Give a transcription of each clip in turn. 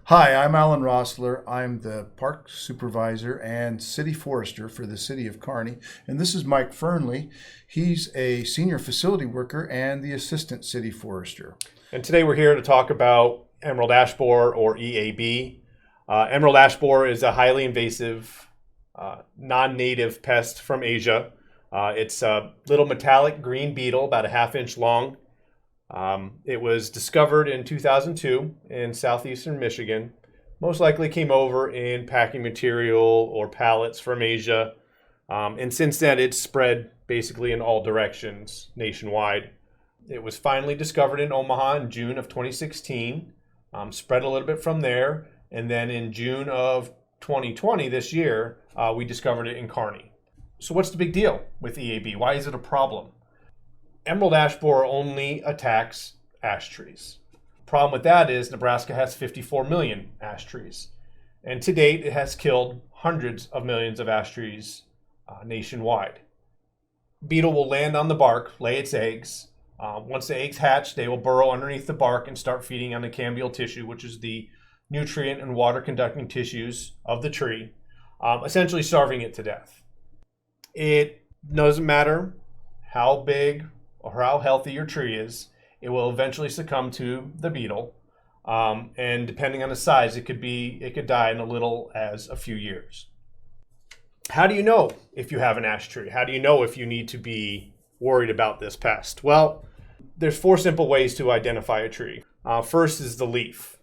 Hi, I'm Alan Rossler. I'm the park supervisor and city forester for the City of Kearney. And this is Mike Fernley. He's a senior facility worker and the assistant city forester. And today we're here to talk about emerald ash borer, or EAB. Emerald ash borer is a highly invasive, non-native pest from Asia. It's a little metallic green beetle, about a half-inch long. It was discovered in 2002 in southeastern Michigan. Most likely came over in packing material or pallets from Asia. And since then, it's spread basically in all directions nationwide. It was finally discovered in Omaha in June of 2016, spread a little bit from there. And then in June of 2020, this year, we discovered it in Kearney. So what's the big deal with EAB? Why is it a problem? Emerald ash borer only attacks ash trees. Problem with that is Nebraska has 54 million ash trees. And to date, it has killed hundreds of millions of ash trees nationwide. Beetle will land on the bark, lay its eggs. Once the eggs hatch, they will burrow underneath the bark and start feeding on the cambial tissue, which is the nutrient and water conducting tissues of the tree, essentially starving it to death. It doesn't matter how big or how healthy your tree is, it will eventually succumb to the beetle. And depending on the size, it could die in as little as a few years. How do you know if you have an ash tree? How do you know if you need to be worried about this pest? Well, there's 4 simple ways to identify a tree. First is the leaf.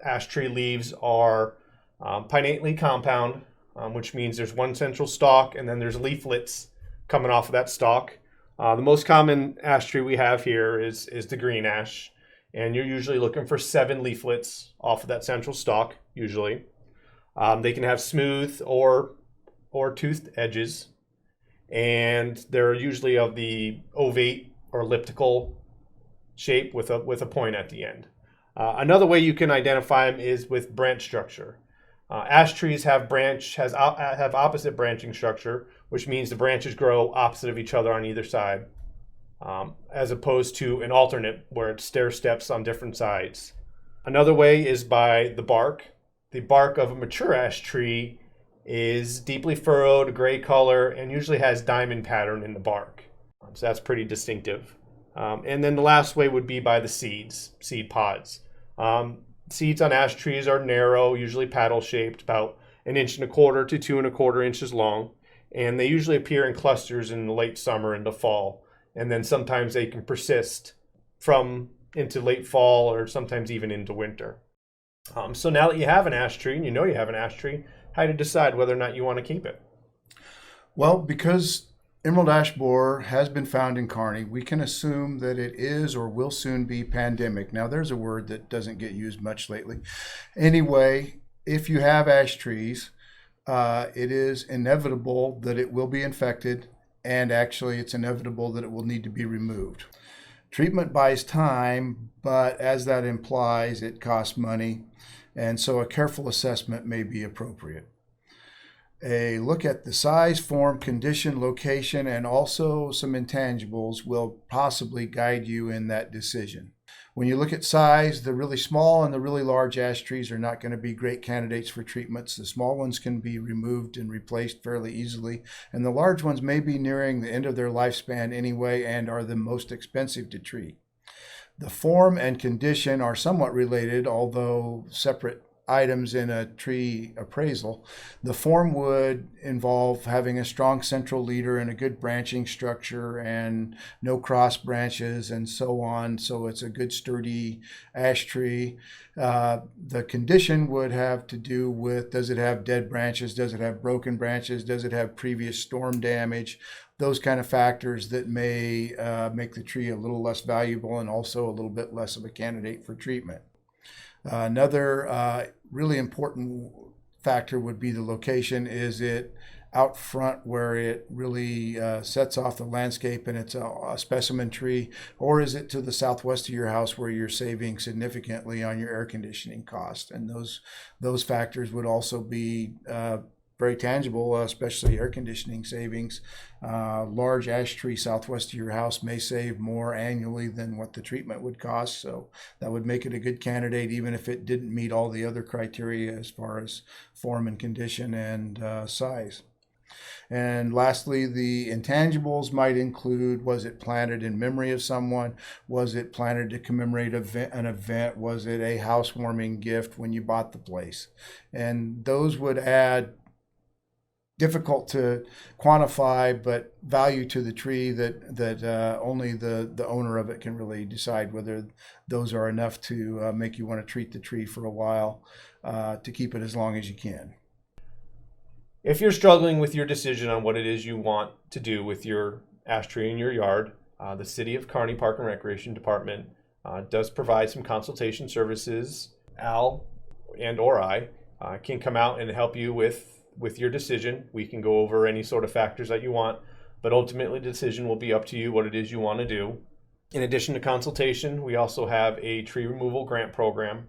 Ash tree leaves are pinnately compound, which means there's one central stalk and then there's leaflets coming off of that stalk. The most common ash tree we have here is the green ash, and you're usually looking for 7 leaflets off of that central stalk, usually. They can have smooth or toothed edges, and they're usually of the ovate or elliptical shape with a point at the end. Another way you can identify them is with branch structure. Ash trees have opposite branching structure, which means the branches grow opposite of each other on either side, as opposed to an alternate where it's stair steps on different sides. Another way is by the bark. The bark of a mature ash tree is deeply furrowed, gray color, and usually has diamond pattern in the bark. So that's pretty distinctive. And then the last way would be by the seed pods. Seeds on ash trees are narrow, usually paddle shaped, about 1.25 to 2.25 inches long. And they usually appear in clusters in the late summer into fall. And then sometimes they can persist from into late fall or sometimes even into winter. So now that you have an ash tree and you know you have an ash tree, how do you decide whether or not you want to keep it? Well, because emerald ash borer has been found in Kearney, we can assume that it is or will soon be pandemic. Now, there's a word that doesn't get used much lately. Anyway, if you have ash trees, it is inevitable that it will be infected, and actually it's inevitable that it will need to be removed. Treatment buys time, but as that implies, it costs money, and so a careful assessment may be appropriate. A look at the size, form, condition, location, and also some intangibles will possibly guide you in that decision. When you look at size, the really small and the really large ash trees are not going to be great candidates for treatments. The small ones can be removed and replaced fairly easily, and the large ones may be nearing the end of their lifespan anyway and are the most expensive to treat. The form and condition are somewhat related, although separate items in a tree appraisal. The form would involve having a strong central leader and a good branching structure and no cross branches and so on. So it's a good sturdy ash tree. The condition would have to do with, does it have dead branches? Does it have broken branches? Does it have previous storm damage? Those kind of factors that may make the tree a little less valuable and also a little bit less of a candidate for treatment. Another really important factor would be the location. Is it out front where it really sets off the landscape and it's a specimen tree, or is it to the southwest of your house where you're saving significantly on your air conditioning cost? And those factors would also be very tangible, especially air conditioning savings. Large ash tree southwest of your house may save more annually than what the treatment would cost, so that would make it a good candidate even if it didn't meet all the other criteria as far as form and condition and size. And lastly, the intangibles might include, was it planted in memory of someone? Was it planted to commemorate an event? Was it a housewarming gift when you bought the place? And those would add difficult to quantify, but value to the tree that only the owner of it can really decide whether those are enough to make you want to treat the tree for a while to keep it as long as you can. If you're struggling with your decision on what it is you want to do with your ash tree in your yard, the City of Kearney Park and Recreation Department does provide some consultation services. Al or I can come out and help you with your decision. We can go over any sort of factors that you want, but ultimately the decision will be up to you what it is you want to do. In addition to consultation, we also have a tree removal grant program.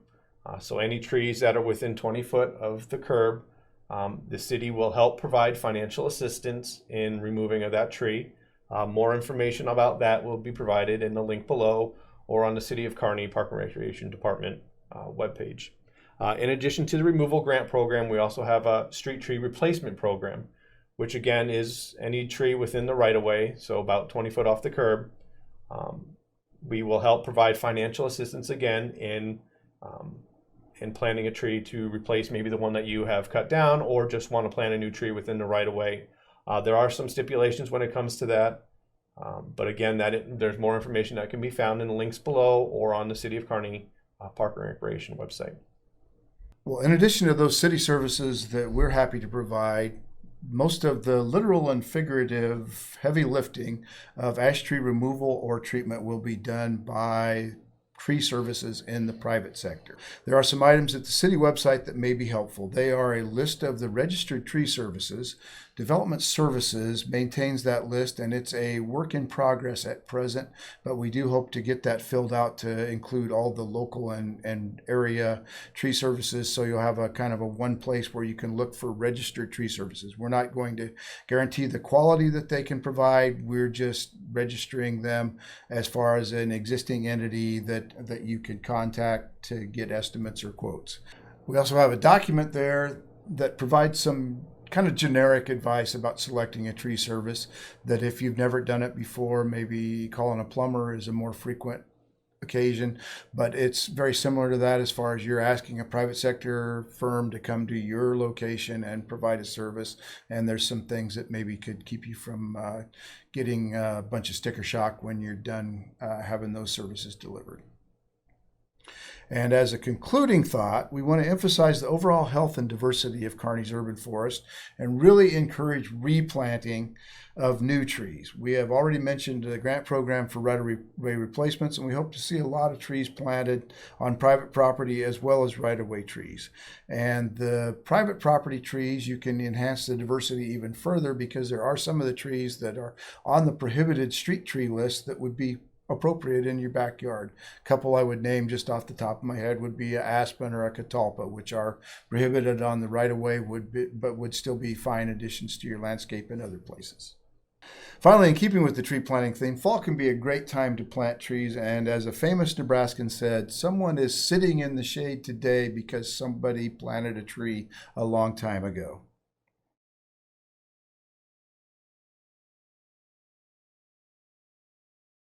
So any trees that are within 20 foot of the curb, the city will help provide financial assistance in removing of that tree. More information about that will be provided in the link below or on the City of Kearney Park and Recreation Department webpage. In addition to the removal grant program, we also have a street tree replacement program, which again is any tree within the right-of-way, so about 20 foot off the curb. We will help provide financial assistance again in planting a tree to replace maybe the one that you have cut down, or just want to plant a new tree within the right-of-way. There are some stipulations when it comes to that, but again, there's more information that can be found in the links below or on the City of Kearney Park and Recreation website. Well, in addition to those city services that we're happy to provide, most of the literal and figurative heavy lifting of ash tree removal or treatment will be done by tree services in the private sector. There are some items at the city website that may be helpful. They are a list of the registered tree services. Development Services maintains that list, and it's a work in progress at present, but we do hope to get that filled out to include all the local and area tree services, so you'll have a kind of a one place where you can look for registered tree services. We're not going to guarantee the quality that they can provide. We're just registering them as far as an existing entity that you could contact to get estimates or quotes. We also have a document there that provides some kind of generic advice about selecting a tree service, that if you've never done it before, maybe calling a plumber is a more frequent occasion, but it's very similar to that as far as you're asking a private sector firm to come to your location and provide a service, and there's some things that maybe could keep you from getting a bunch of sticker shock when you're done having those services delivered. And as a concluding thought, we want to emphasize the overall health and diversity of Kearney's urban forest and really encourage replanting of new trees. We have already mentioned the grant program for right-of-way replacements, and we hope to see a lot of trees planted on private property as well as right-of-way trees. And the private property trees, you can enhance the diversity even further, because there are some of the trees that are on the prohibited street tree list that would be appropriate in your backyard. A couple I would name just off the top of my head would be an aspen or a catalpa, which are prohibited on the right-of-way, but would still be fine additions to your landscape in other places. Finally, in keeping with the tree planting theme, fall can be a great time to plant trees, and as a famous Nebraskan said, someone is sitting in the shade today because somebody planted a tree a long time ago.